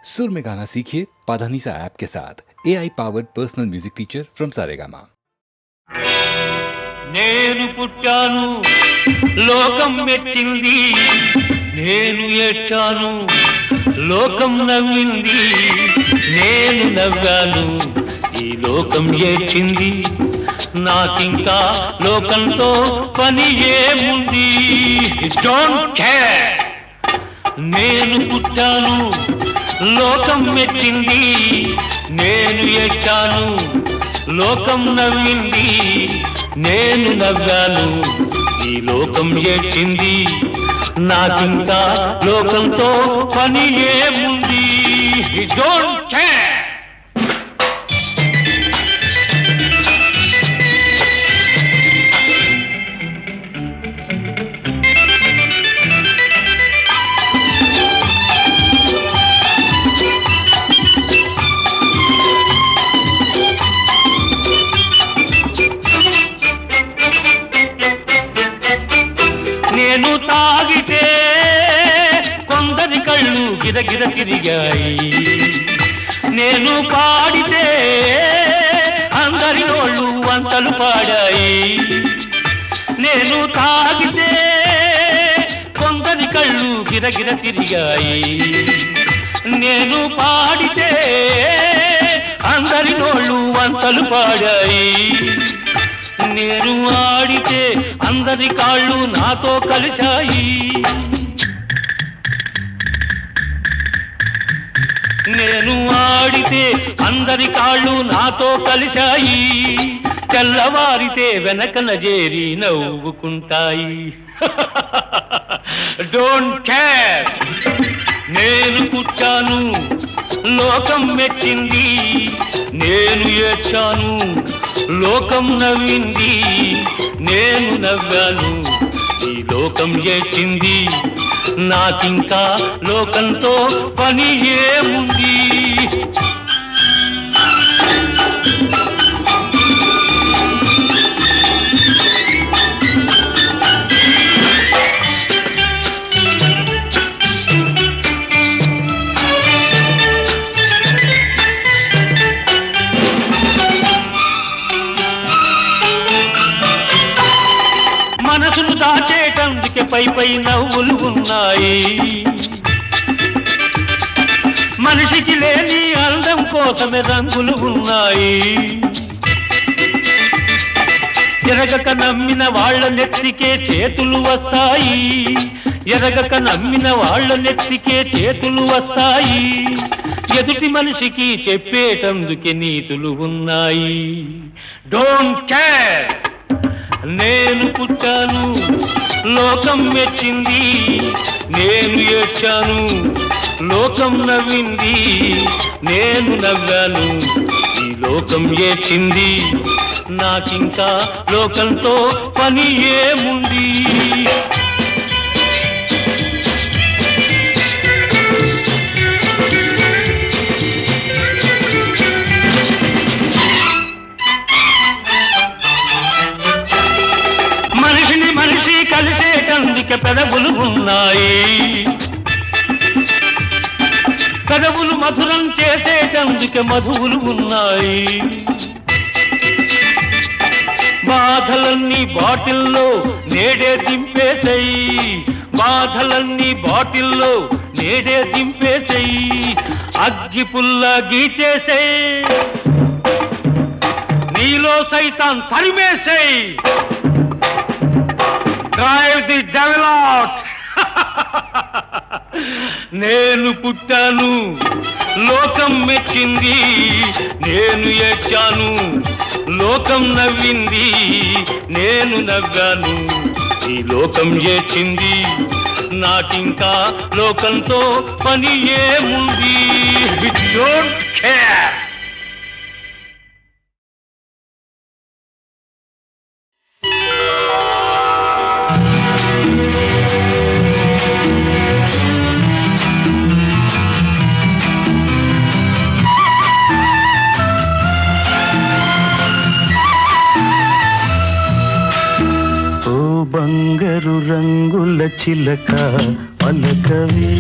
सुर में गाना सीखिए पाधानीसा ऐप के साथ AI powered personal music teacher from Saregama. నేను పుట్టాను లోకం మెచ్చింది, నేను ఏడ్చాను లోకం నవ్వింది, నేను నవ్వాను ఈ లోకం ఏడ్చింది, నాకింకా లోకంతో పని ఏముంది. Don't care. నేను పుట్టాను లోకం మెచ్చింది, నేను ఏడ్చాను లోకం నవ్వింది, నేను నవ్వాను ఈ లోకం ఏడ్చింది, నాకింకా లోకంతో పని ఏముంది. Don't care. నేను తాగితే కొందరి కళ్ళు గిరగిర తిరిగాయి, నేను పాడితే అందరి నోళ్ళు వంతలు పాడాయి. నేను తాగితే కొందరి కళ్ళు గిరగిర తిరిగాయి, నేను పాడితే అందరి నోళ్ళు వంతలు పాడాయి. నేను ఆడితే అందరి కాళ్ళు నాతో కలిశాయి, నేను ఆడితే అందరి కాళ్ళు నాతో కలిశాయి, తెల్లవారితే వెనకన చేరి నవ్వుకుంటాయి. Don't care. నేను పుట్టాను లోకం మెచ్చింది, నేను ఏడ్చాను లోకం నవ్వింది, నేను నవ్వాను ఈ లోకం ఏడ్చింది, నాకింకా లోకంతో పని ఏముంది. మనసును దాచేటందుకే పై పై నవ్వులు ఉన్నాయి, మనిషికి లేని అందం కోసమే రంగులు ఉన్నాయి. ఎరగక నమ్మిన వాళ్ళ నెత్తికే చేతులు వస్తాయి, ఎరగక నమ్మిన వాళ్ళ నెత్తికే చేతులు వస్తాయి. ఎదుటి మనిషికి చెప్పేటందుకే నీతులు ఉన్నాయి. Don't care. నేను పుట్టాను లోకం మెచ్చింది, నేను ఏడ్చాను లోకం నవ్వింది, నేను నవ్వాను ఈ లోకం ఏడ్చింది, నాకింకా లోకంతో పని ఏముంది. మనిషిని మనిషి కలిసేటందుకే పెదవులు ఉన్నాయి, పెదవులు మధురం చేసేటందుకే మధువులు ఉన్నాయి. బాధలన్నీ బాటిల్లో నేడే దింపేసేయి, బాధలన్నీ బాటిల్లో నేడే దింపేసేయి, అగ్గి పుల్ల గీచేసేయి, నీలో సైతాన్ తరిమేసేయి. Drive the devil out. నేను పుట్టాను లోకం మెచ్చింది, నేను ఏడ్చాను లోకం నవ్వింది, నేను నవ్వాను ఈ లోకం ఏడ్చింది, నాకింకా లోకంతో పని ఏముంది. Don't care. బంగారు రంగుల చిలక పలకవే,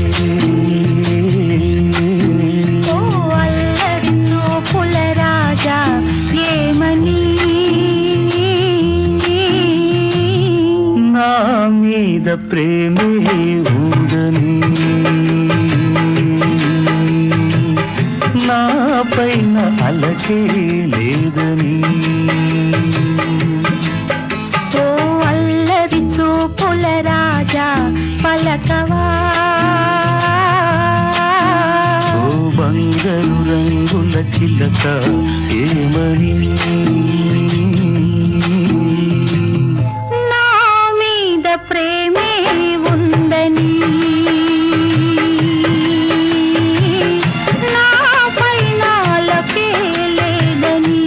ప్రేమే ఊదని నా పైన అలకే లేదని ఓ అల్లరి చూపుల రాజా పలకవా ఓ బంగారు రంగుల చిలక ఏమని నా మీద ప్రేమే ఉందని నా పైన అలకే లేదని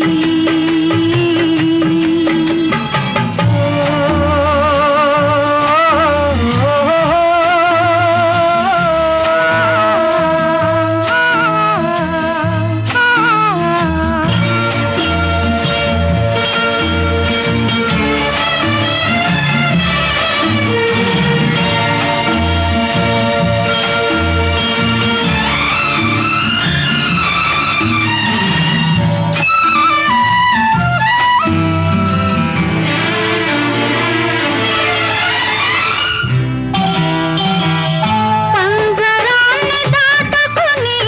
పంజరాన్ని దాటుకుని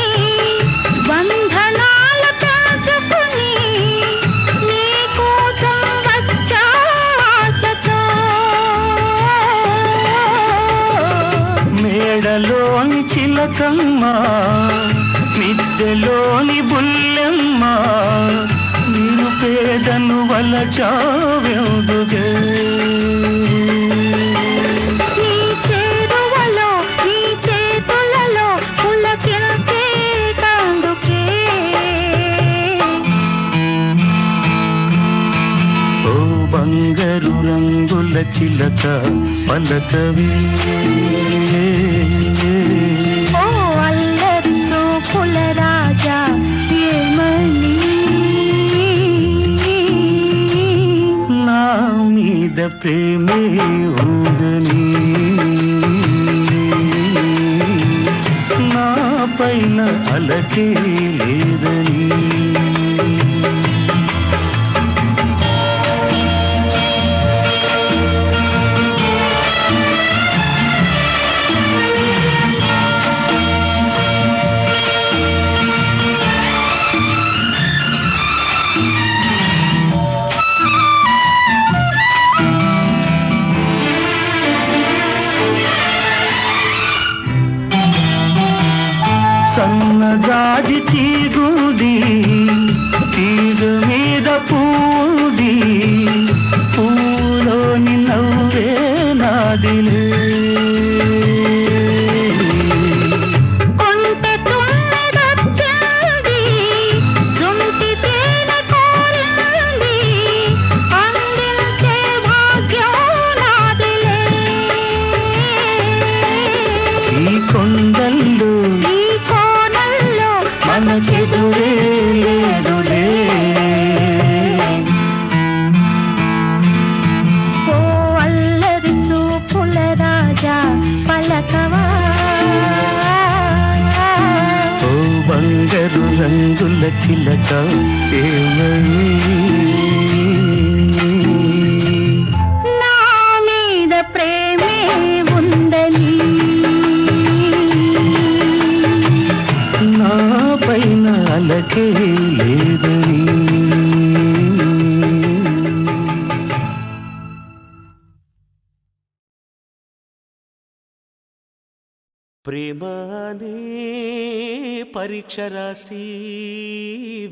బంధనాలు తెంచుకుని నీ కోసం వచ్చా ఆశతో మేడలోని చిలకమ్మ మిద్దెలోని బుల్లెమ్మ నేను పేదను వలచావెందుగే నీ చేరువలో నీ చేతులలో పులకించే కందుకే ఓ బంగారు రంగుల చిలక పలకవే ఓ అల్లరి చూపుల రాజా ఏమని నా మీద ప్రేమే ఉందని నా పైన అలకే లేదని సన్నజాజి తీగుది తీగ మీద పూది పూలోని నవ్వే నాదిలే కొంటె తుమ్మెదొచ్చింది జుంటి తేనె కోరింది అందించే భాగ్యం నాదిలే ఈ కొండల్లో ఈ కోణంలో మనకెదురే లేదులే ఓ అల్లరి చూపుల రాజా పలకవా ఓ బంగారు రంగుల చిలక ఏమని నా మీద ప్రేమే ఉందని నా పైన అలకే లేదని ప్రేమ అనే పరీక్ష రాసి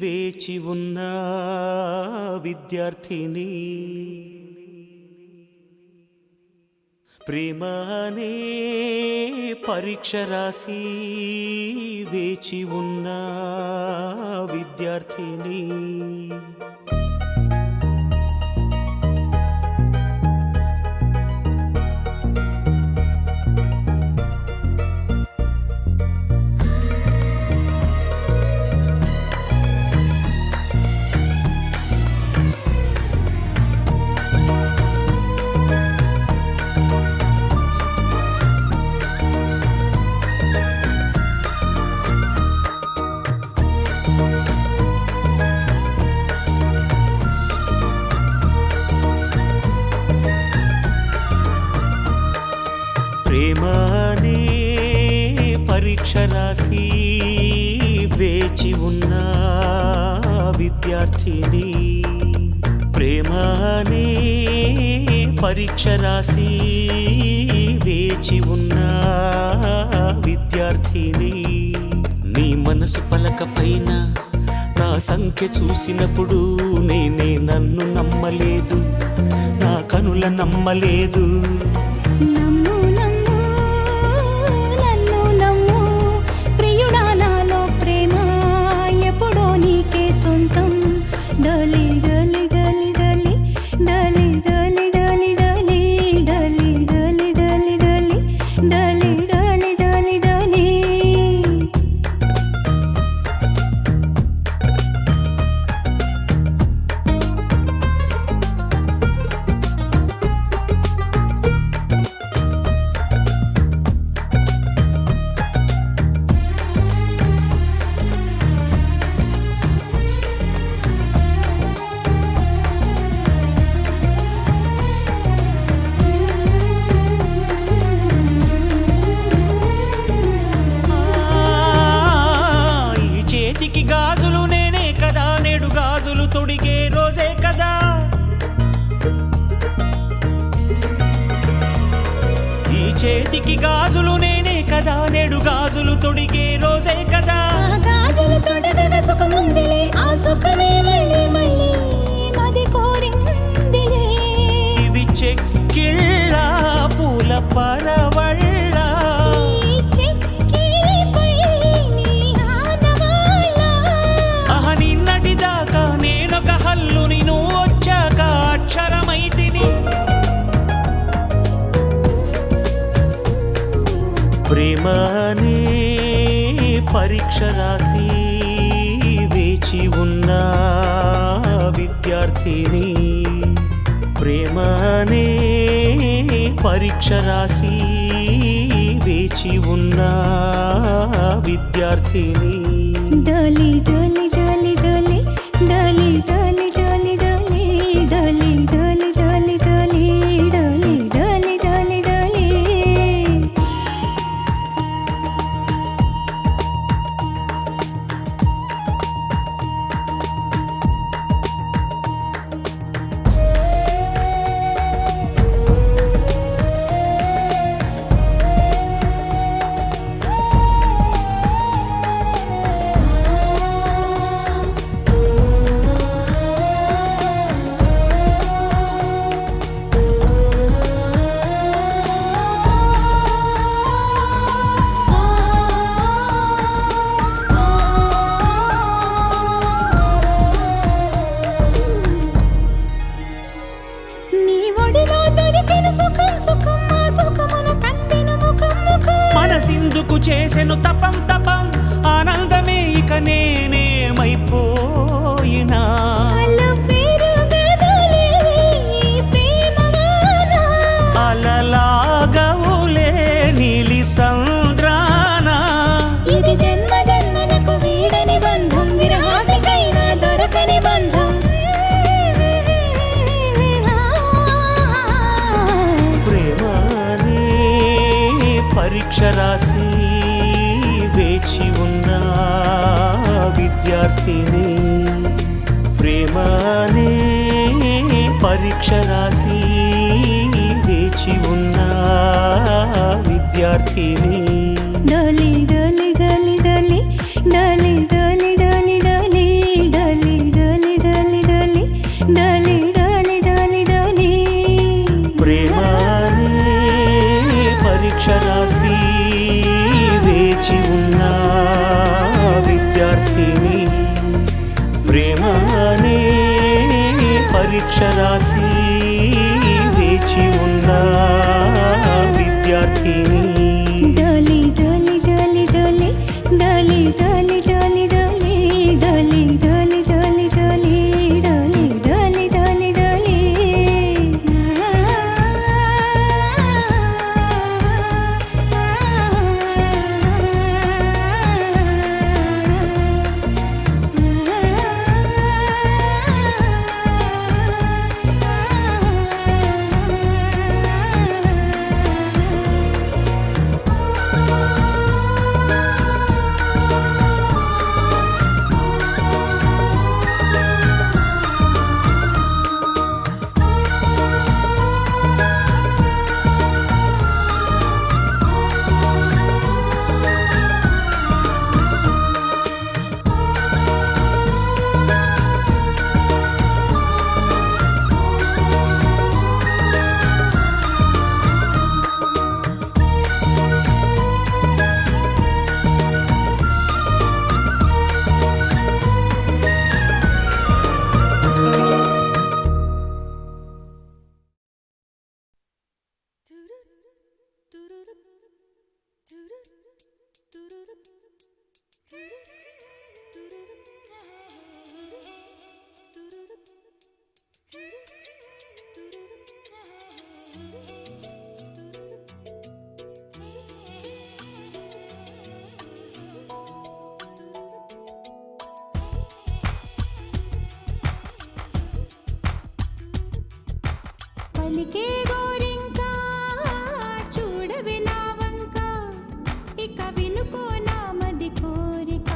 వేచి ఉన్న విద్యార్థిని ప్రేమ అనే పరీక్ష రాసి వేచి ఉన్న విద్యార్థిని రాసి వేచి ఉన్న విద్యార్థిని ప్రేమ అనే పరీక్ష రాసి వేచి ఉన్న విద్యార్థిని నీ మనసు పలక పైన నా సంఖ్య చూసినప్పుడు నేనే నన్ను నమ్మలేదు నా కనుల నమ్మలేదు నమ్ము నమ్ము నన్ను నమ్ము ప్రియుడా నాలో ప్రేమ ఎప్పుడో నీకే సొంతం డలి డలి డలి డలి డలి డలి డలి డలి డలి డలి డలి డలి డలి డలి డలి డలి ఈ చేతికి గాజులు నేనే కదా నేడు గాజులు తొడిగే రోజే కదా ఈ చేతికి గాజులు నేనే కదా నేడు గాజులు తొడిగే రోజే కదా ఆ గాజులు తొడగగా సుఖముందిలే ఆ సుఖమే మళ్ళీ మళ్ళీ మది కోరిందిలే ఇవి చెక్కిళ్ళ పూల పరవళ్ళ ఈ చెక్కిలిపై నీ ఆనవాళ్ళ అహ నిన్నటిదాకా నేనొక హల్లుని నువ్వు వచ్చాక అక్షరమైతిని ప్రేమ అనే పరీక్ష రాసి వేచి ఉన్న విద్యార్థిని ప్రేమ అనే పరీక్ష రాసి వేచి ఉన్న విద్యార్థిని డలి డలి డలి డలి డలి డలి డలి డలి డలి డలి డలి డలి డలి డలి డలి డలి నీ ఒడిలో దొరికిన సుఖం సుఖం ఆ సుఖమున కందిన ముఖం ముఖం మనసిందుకు చేసెను తపం తపం ఆనందమే ఇక నేనేమైపోయినా అల్లు పేరు గదలే ప్రేమవాన అలలాగవులే నీలి సంద్రాన ఇది జన్మ జన్మలకు వీడని బంధం విరహానికైనా దొరకని బంధం ప్రేమ అనే పరీక్ష రాసి వేచి ఉన్న విద్యార్థిని ప్రేమ అనే పరీక్ష రాసి వేచి ఉన్న విద్యార్థిని డలి డలి డలి డలి డలి డలి డలి డలి డలి డలి డలి డలి డలి డలి డలి డలి ప్రేమ అనే పరీక్ష రాసి వేచి ఉన్న విద్యార్థిని ప్రేమ అనే పరీక్ష రాసి వేచి ఉన్న విద్యార్థిని డలి డలి డలి డలి డలి డలి డలి డలి డలి డలి డలి డలి డలి డలి డలి డలి పలికే గోరింకా చూడవే నా వంక ఇక వినుకో నా మది కోరిక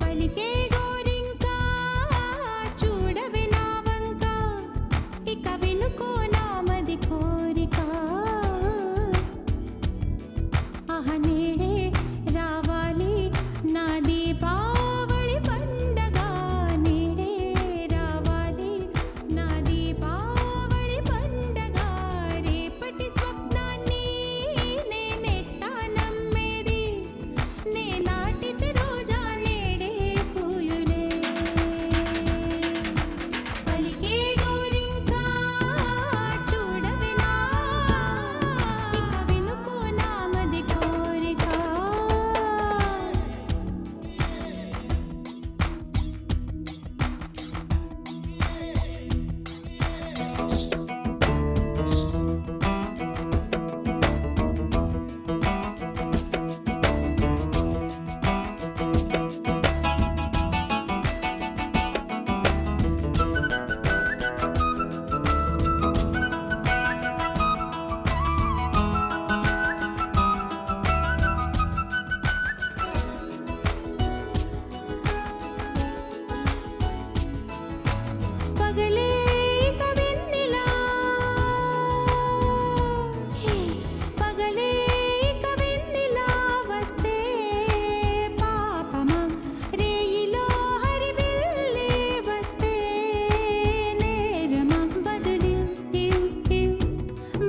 పలికే గోరింకా చూడవే నా వంక ఇక వినుకో నా మది కోరిక ఆహ నేడే రావాలి నా దీపావళి పండగ నేడే రావాలి నా దీపావళి పండగ రేపటి స్వప్నాన్ని నేనెట్టా నమ్మేది నే నాటితే రోజా నేడే పూయులే పలికే గోరింకా చూడవే నా ఇక వినుకో నా మది కోరిక పగలే కవిన్నిలా పగలే కవిన్నిలా వస్తే పాపమా రేయిలో హరివిల్లే వస్తే నేరమా బదులు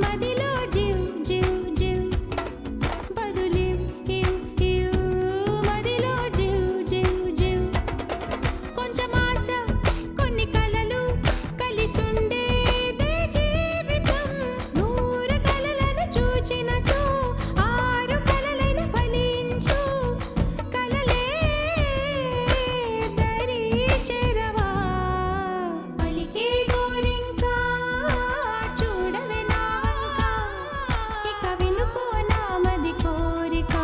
మదిలో జివ్ జివ్ జివ్ బదులు మదిలో జివ్ జివ్ జివ్ కొంచెం ఆశ కొన్ని కలలు కలిసుండేదే జీవితం నూరు కలలను చూచినచో ఆరు కలలైన ఫలించు కలలే దరి చేరవా పలికే గోరింకా చూడవే నా వంక ఇక వినుకో నా మది కోరిక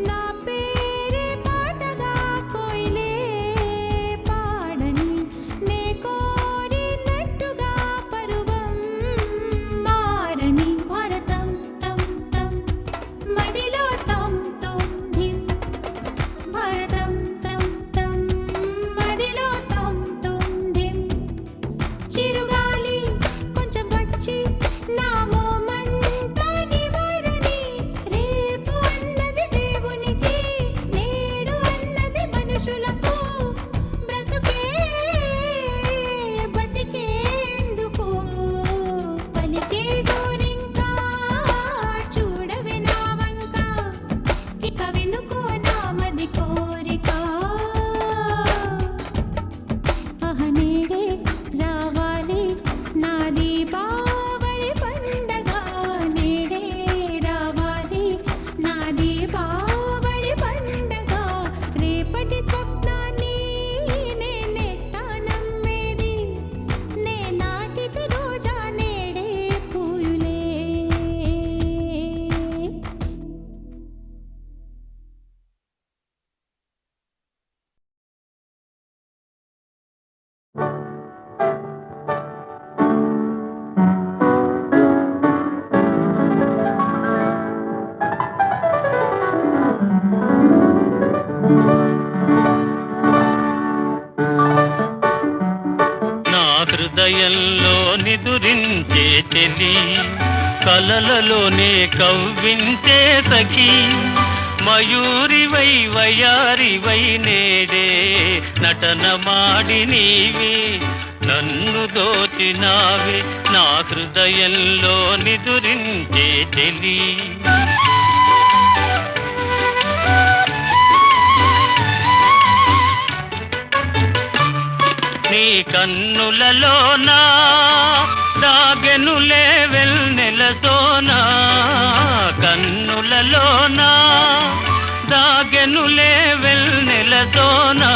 నా పేరే పాటగా కోయిలే పాడని నే కోరినట్టుగా పరువం మారని భరతం తం తం మదిలో తం తం ధిం భరతం తం తం మదిలో తం తం ధిం చిరుగాలి కొంచెం వచ్చి నా మోమంతా నివారణి రేపు అన్నది దేవునికి నేడు అన్నది మనుషులకు బ్రతుకే బతికేందుకు పలికే గోరింకా చూడవే నా వంక ఇక వినుకో నా మది కోరిక ఆహ నేడే రావాలి నా దీపావళి పండగ నేడే రావాలి నా దీపావళి పండగ రేపటి స్వప్నాన్ని నేనెట్టా నమ్మేది నే నాటితే రోజా నేడే పూయులే నా హృదయంలో నిదురించే చెలి కలలలోనే కవ్వించే సఖి మయూరివై వయారివై నేడే నటన మాడి నీవే నన్ను దోచినావే నా హృదయంలో నిదురించే చెలి నీ కన్న కన్నులలోనా దాగెనులే వెన్నెలతోనా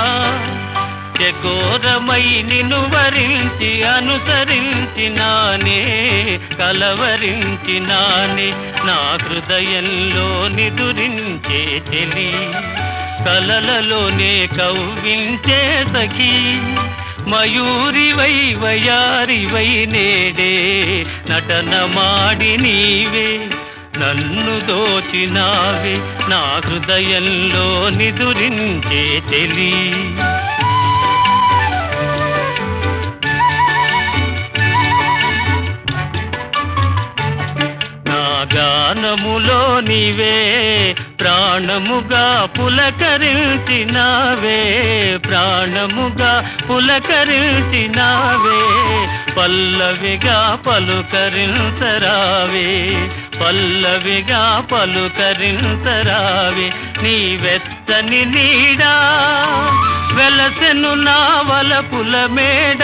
చకోరమై నిన్ను వరించి అనుసరించినానే కలవరించినానే నా హృదయంలో నిదురించే చెలి కలలలోనే కవ్వించే సఖీ మయూరివై వయారివై నేడే నటన మాడి నీవే నన్ను దోచినావే నా హృదయంలో నిదురించే చెలి గానములో నీవే ప్రాణముగా పులకరించినావే ప్రాణముగా పులకరించినావే పల్లవిగా పలుకరించరావే పల్లవిగా పలుకరించరావే నీ వెచ్చని నీడా వెలసెను నా వలపుల మేడ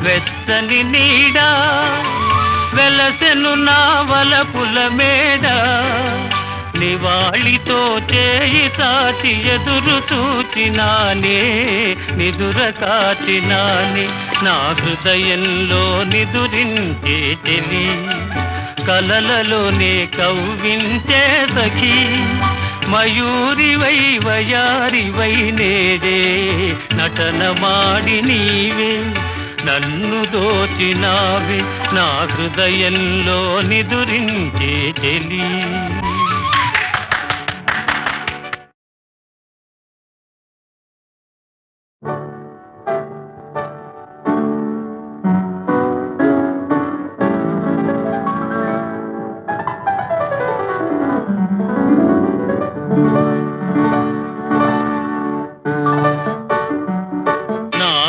వెచ్చని నీడా వెలసెను నా వలపుల మేడ నివాళితో చేయి సాచి ఎదురు చూచినానే నిదుర కాచినానే నా హృదయంలో నిదురించే చెలి కలలలోనే కవ్వించే సఖీ మయూరివై వయారివై నేడే నటన మాడి నీవే నన్ను దోచినావే నా హృదయంలో నిదురించే చెలి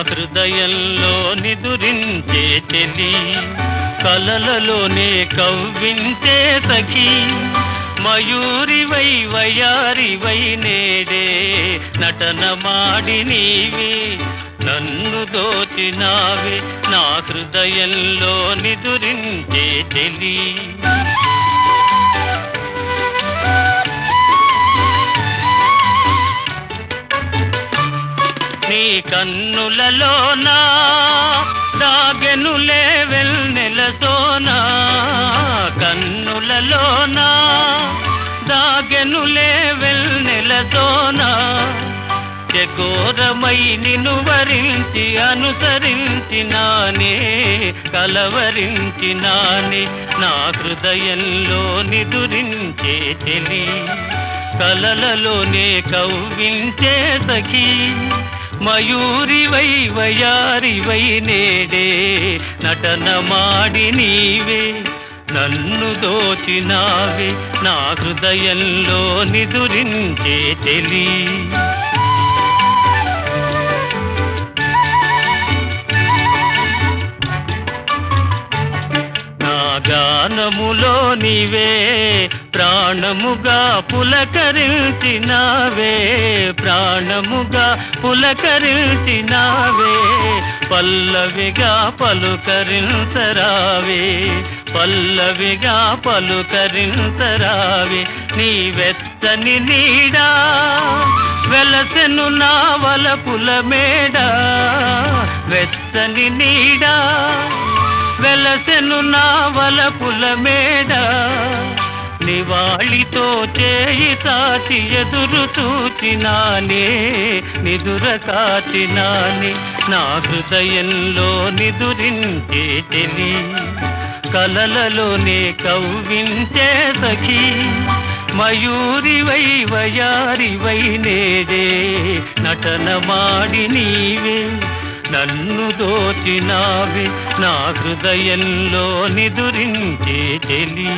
హృదయంలో నిదురించే చెలి కలలలోనే కవ్వించే సఖీ మయూరివై వయారివై నేడే నటన మాడి నీవే నన్ను దోచినావే నా హృదయంలో నిదురించే చెలి నీ కన్నులలోనా దాగెనులే వెన్నెలతోనా కన్నులలోనా దాగెనులే వెన్నెలతోనా చకోరమై నిన్ను వరించి అనుసరించినానే కలవరించినానే నా హృదయంలో నిదురించే చెలి కలలలోనే కవ్వించే సఖీ మయూరివై వయారివై నేడే నటన మాడి నీవే నన్ను దోచినావే నా హృదయంలో నిదురించే చెలి గానములో నీవే ప్రాణముగా పులకరించినావే ప్రాణముగా పులకరించినావే పల్లవిగా పలుకరించరావే పల్లవిగా పలుకరించరావే నీ వెచ్చని నీడా వెలసెను నా వలపుల మేడ వెచ్చని నీడా వెలసెను నా వలపుల మేడ నివాళితో చేయి సాచి ఎదురు చూచినానే నిదుర కాచినానే నా హృదయంలో నిదురించే చెలి కలలలోనే కవ్వించే సఖీ మయూరివై వయారివై నేడే నటన మాడి నీవే నన్ను దోచినావే నా హృదయంలో నిదురించే చెలి